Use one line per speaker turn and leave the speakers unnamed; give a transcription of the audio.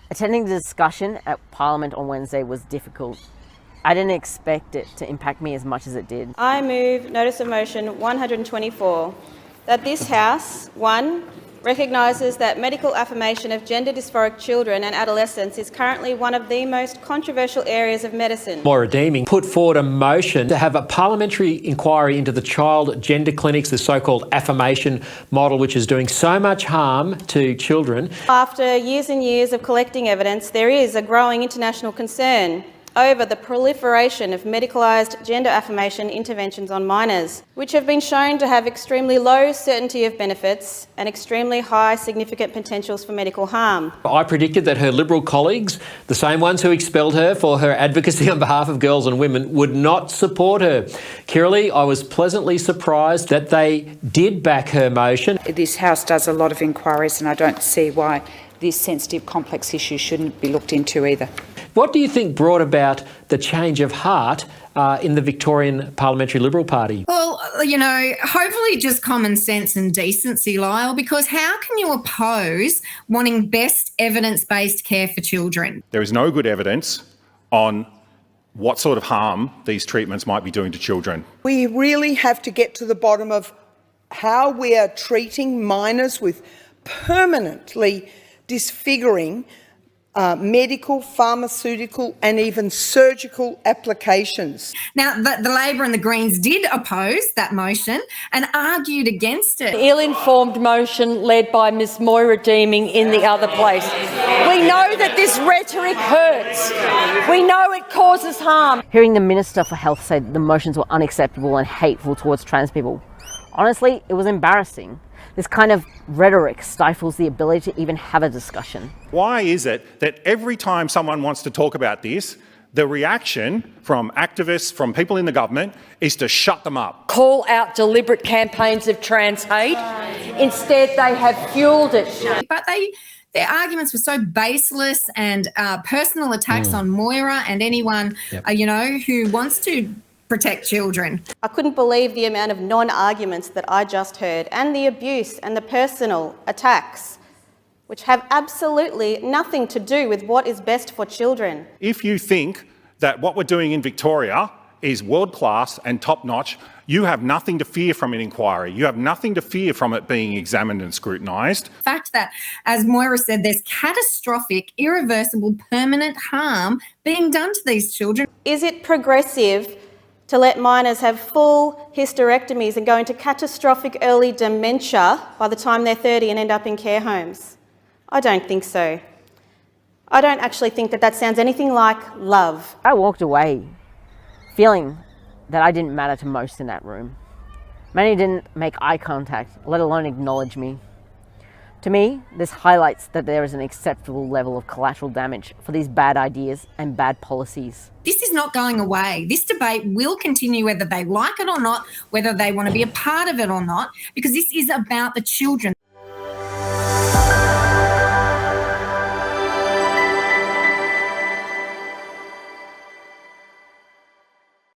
Attending the discussion at Parliament on Wednesday was difficult. I didn't expect it to impact me as much as it did.
I move Notice of Motion 124 that this House, 1, recognises that medical affirmation of gender dysphoric children and adolescents is currently one of the most controversial areas of medicine.
Moira Deeming put forward a motion to have a parliamentary inquiry into the child gender clinics, the so-called affirmation model, which is doing so much harm to children.
After years and years of collecting evidence, there is a growing international concern over the proliferation of medicalised gender affirmation interventions on minors, which have been shown to have extremely low certainty of benefits and extremely high significant potentials for medical harm.
I predicted that her Liberal colleagues, the same ones who expelled her for her advocacy on behalf of girls and women, would not support her. Kirralie, I was pleasantly surprised that they did back her motion.
This House does a lot of inquiries and I don't see why this sensitive, complex issue shouldn't be looked into either.
What do you think brought about the change of heart in the Victorian Parliamentary Liberal Party?
Well, hopefully just common sense and decency, Lyle, because how can you oppose wanting best evidence-based care for children?
There is no good evidence on what sort of harm these treatments might be doing to children.
We really have to get to the bottom of how we are treating minors with permanently disfiguring medical, pharmaceutical and even surgical applications.
Now, the Labor and the Greens did oppose that motion and argued against it.
Ill-informed motion led by Ms Moira Deeming in the other place. We know that this rhetoric hurts. We know it causes harm.
Hearing the Minister for Health say the motions were unacceptable and hateful towards trans people, honestly, it was embarrassing. This kind of rhetoric stifles the ability to even have a discussion.
Why is it that every time someone wants to talk about this, the reaction from activists, from people in the government, is to shut them up?
Call out deliberate campaigns of trans hate. Instead, they have fuelled it.
But their arguments were so baseless and personal attacks on Moira and anyone, who wants to protect children.
I couldn't believe the amount of non-arguments that I just heard and the abuse and the personal attacks, which have absolutely nothing to do with what is best for children.
If you think that what we're doing in Victoria is world-class and top-notch, you have nothing to fear from an inquiry. You have nothing to fear from it being examined and scrutinised.
The fact that, as Moira said, there's catastrophic, irreversible, permanent harm being done to these children.
Is it progressive to let minors have full hysterectomies and go into catastrophic early dementia by the time they're 30 and end up in care homes? I don't think so. I don't actually think that sounds anything like love.
I walked away feeling that I didn't matter to most in that room. Many didn't make eye contact, let alone acknowledge me. To me, this highlights that there is an acceptable level of collateral damage for these bad ideas and bad policies.
This is not going away. This debate will continue whether they like it or not, whether they want to be a part of it or not, because this is about the children.